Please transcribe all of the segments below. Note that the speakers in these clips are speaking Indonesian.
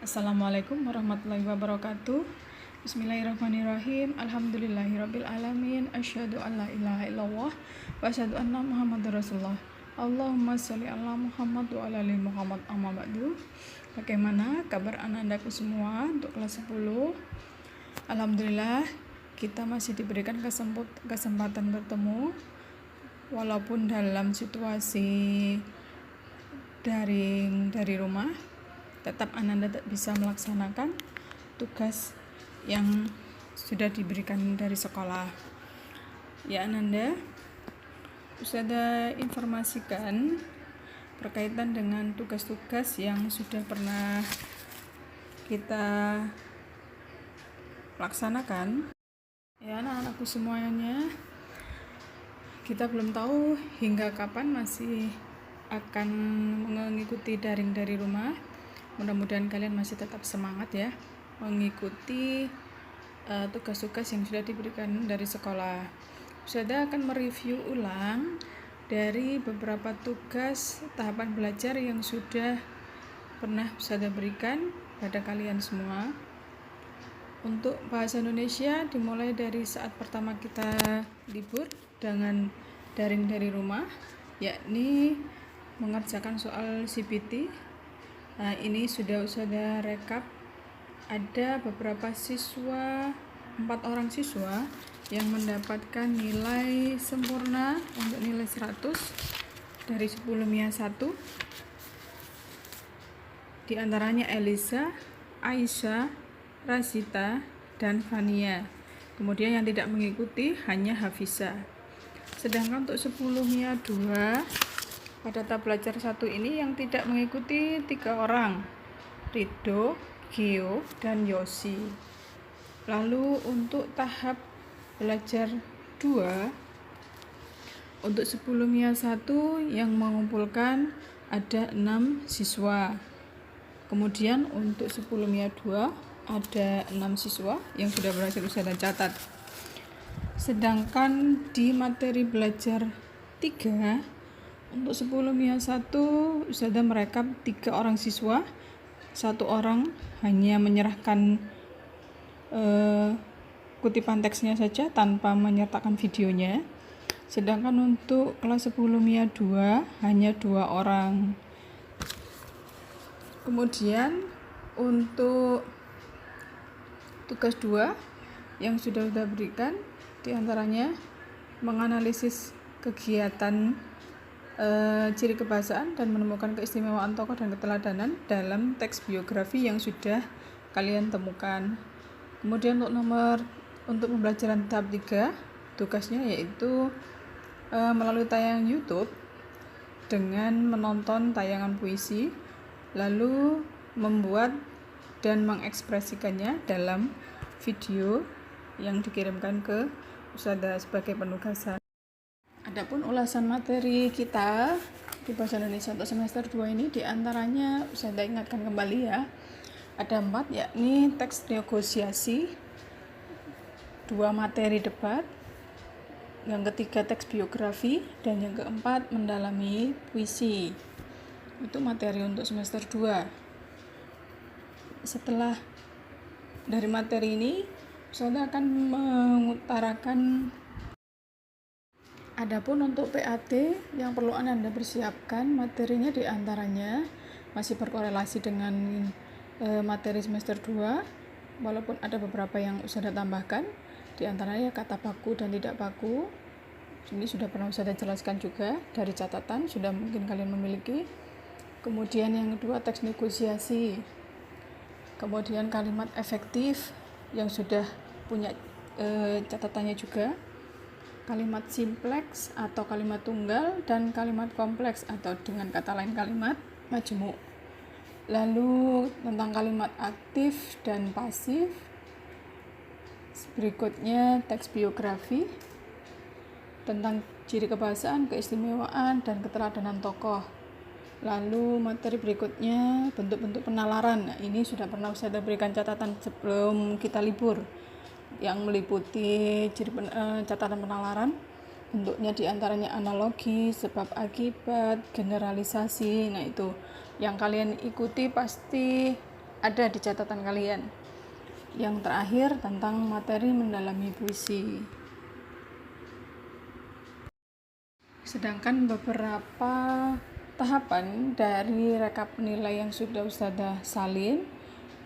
Assalamualaikum warahmatullahi wabarakatuh. Bismillahirrahmanirrahim. Alhamdulillahirabbil alamin. Asyhadu an la ilaha illallah wa asyhadu anna Muhammadar Rasulullah. Allahumma sholli ala Muhammad wa ala ali Muhammad. Amma ba'du. Bagaimana kabar anak-anakku semua untuk kelas 10? Alhamdulillah kita masih diberikan kesempatan bertemu walaupun dalam situasi daring dari rumah. Tetap Ananda bisa melaksanakan tugas yang sudah diberikan dari sekolah. Ya Ananda, Ustazah informasikan berkaitan dengan tugas-tugas yang sudah pernah kita laksanakan. Ya anak-anakku semuanya, kita belum tahu hingga kapan masih akan mengikuti daring dari rumah. Mudah-mudahan kalian masih tetap semangat ya mengikuti tugas-tugas yang sudah diberikan dari sekolah. Ustazah akan mereview ulang dari beberapa tugas tahapan belajar yang sudah pernah Ustazah berikan pada kalian semua. Untuk bahasa Indonesia dimulai dari saat pertama kita libur dengan daring dari rumah, yakni mengerjakan soal CBT. Nah, ini sudah rekap. Ada beberapa siswa, 4 orang siswa yang mendapatkan nilai sempurna untuk nilai 100 dari 10 MIA 1. Di antaranya Elisa, Aisyah, Rasita, dan Fania. Kemudian yang tidak mengikuti hanya Hafisa. Sedangkan untuk 10 MIA 2 pada tahap belajar 1 ini yang tidak mengikuti 3 orang, Rido, Gio, dan Yosi. Lalu untuk tahap belajar 2 untuk 10 MIA 1 yang mengumpulkan ada 6 siswa. Kemudian untuk 10 MIA 2 ada 6 siswa yang sudah berhasil Ustazah catat. Sedangkan di materi belajar 3 untuk 10 MIA 1 Ustazah merekap 3 orang siswa, 1 orang hanya menyerahkan kutipan teksnya saja tanpa menyertakan videonya. Sedangkan untuk kelas 10 MIA 2 hanya 2 orang. Kemudian untuk tugas 2 yang sudah berikan diantaranya menganalisis kegiatan ciri kebahasaan dan menemukan keistimewaan tokoh dan keteladanan dalam teks biografi yang sudah kalian temukan. Kemudian untuk pembelajaran tahap 3 tugasnya yaitu melalui tayangan YouTube dengan menonton tayangan puisi, lalu membuat dan mengekspresikannya dalam video yang dikirimkan ke Ustazah sebagai penugasan. Adapun ulasan materi kita di bahasa Indonesia untuk semester 2 ini diantaranya Ustazah ingatkan kembali ya, ada 4, yakni teks negosiasi, 2 materi debat, yang ketiga teks biografi, dan yang keempat mendalami puisi. Itu materi untuk semester 2. Setelah dari materi ini Ustazah akan mengutarakan. Adapun untuk PAT yang perlu Anda persiapkan, materinya diantaranya masih berkorelasi dengan materi semester 2, walaupun ada beberapa yang Ustazah tambahkan, diantaranya kata baku dan tidak baku. Ini sudah pernah Ustazah jelaskan juga dari catatan, sudah mungkin kalian memiliki. Kemudian yang kedua teks negosiasi, kemudian kalimat efektif yang sudah punya catatannya juga, kalimat simpleks atau kalimat tunggal, dan kalimat kompleks atau dengan kata lain kalimat majemuk. Lalu tentang kalimat aktif dan pasif, berikutnya teks biografi tentang ciri kebahasaan, keistimewaan, dan keteladanan tokoh. Lalu materi berikutnya bentuk-bentuk penalaran. Nah, ini sudah pernah Ustazah berikan catatan sebelum kita libur, yang meliputi catatan penalaran. Bentuknya diantaranya analogi, sebab akibat, generalisasi. Nah itu yang kalian ikuti pasti ada di catatan kalian. Yang terakhir tentang materi mendalami puisi. Sedangkan beberapa tahapan dari rekap nilai yang sudah Ustazah salin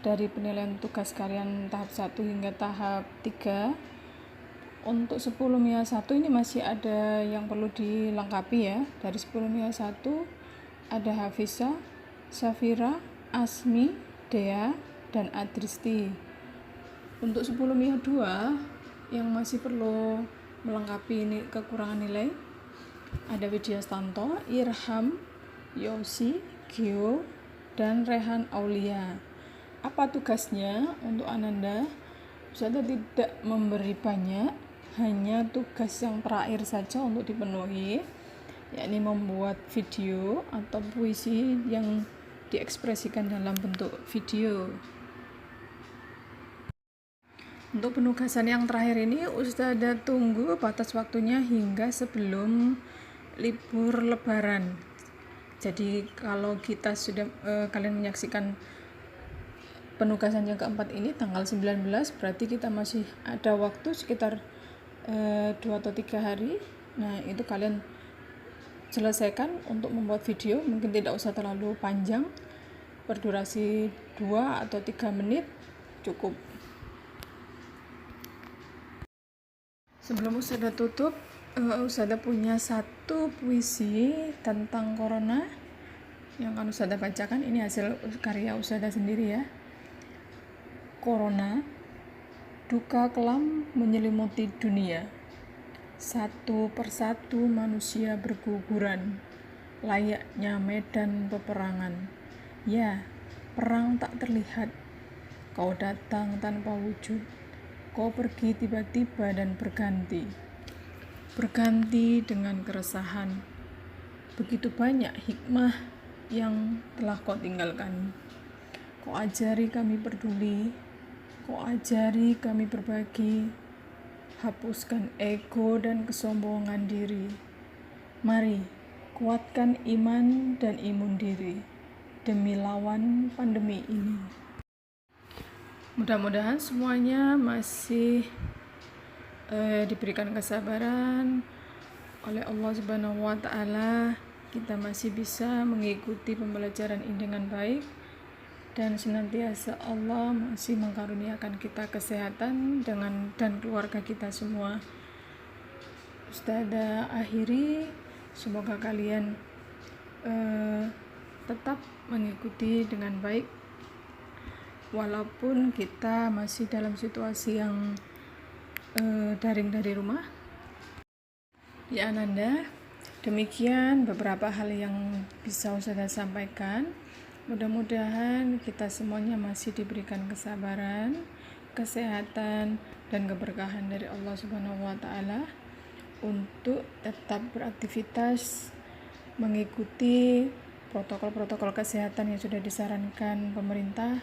dari penilaian tugas kalian tahap 1 hingga tahap 3, untuk 10 MIA 1 ini masih ada yang perlu dilengkapi ya. Dari 10 MIA 1 ada Hafizah, Safira, Asmi, Dea, dan Adristi. Untuk 10 MIA 2 yang masih perlu melengkapi ini kekurangan nilai ada Widya Stanto, Irham, Yosi, Gio, dan Rehan Aulia. Apa tugasnya untuk Ananda? Ustazah tidak memberi banyak, hanya tugas yang terakhir saja untuk dipenuhi, yakni membuat video atau puisi yang diekspresikan dalam bentuk video. Untuk penugasan yang terakhir ini Ustazah tunggu batas waktunya hingga sebelum libur lebaran. Jadi kalau kita sudah kalian menyaksikan penugasan yang keempat ini tanggal 19, berarti kita masih ada waktu sekitar 2 atau 3 hari. Nah itu kalian selesaikan untuk membuat video, mungkin tidak usah terlalu panjang, berdurasi 2 atau 3 menit cukup. Sebelum Ustazah tutup, Ustazah punya satu puisi tentang corona yang akan Ustazah bacakan. Ini hasil karya Ustazah sendiri ya. Corona, duka kelam menyelimuti dunia. Satu persatu manusia berguguran, layaknya medan peperangan. Ya, perang tak terlihat. Kau datang tanpa wujud. Kau pergi tiba-tiba dan berganti dengan keresahan. Begitu banyak hikmah yang telah kau tinggalkan. Kau ajari kami peduli, kau ajari kami berbagi. Hapuskan ego dan kesombongan diri. Mari kuatkan iman dan imun diri demi lawan pandemi ini. Mudah-mudahan semuanya masih diberikan kesabaran oleh Allah Subhanahu wa Ta'ala. Kita masih bisa mengikuti pembelajaran ini dengan baik, dan senantiasa Allah masih mengkaruniakan kita kesehatan dan keluarga kita semua. Ustazah akhiri, semoga kalian tetap mengikuti dengan baik walaupun kita masih dalam situasi yang daring dari rumah. Ya Ananda, demikian beberapa hal yang bisa Ustazah sampaikan. Mudah-mudahan kita semuanya masih diberikan kesabaran, kesehatan, dan keberkahan dari Allah Subhanahu wa Ta'ala untuk tetap beraktivitas mengikuti protokol-protokol kesehatan yang sudah disarankan pemerintah,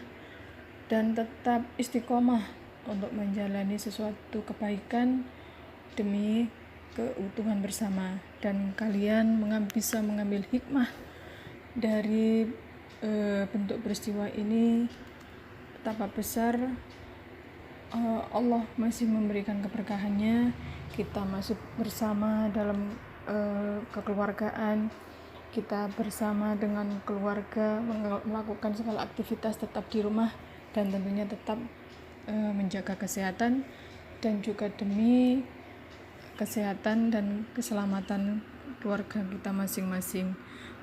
dan tetap istiqomah untuk menjalani sesuatu kebaikan demi keutuhan bersama. Dan kalian bisa mengambil hikmah dari bentuk peristiwa ini, betapa besar Allah masih memberikan keberkahannya. Kita masih bersama dalam kekeluargaan, kita bersama dengan keluarga melakukan segala aktivitas tetap di rumah, dan tentunya tetap menjaga kesehatan dan juga demi kesehatan dan keselamatan keluarga kita masing-masing.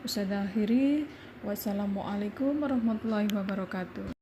Ustazah akhiri, wassalamualaikum warahmatullahi wabarakatuh.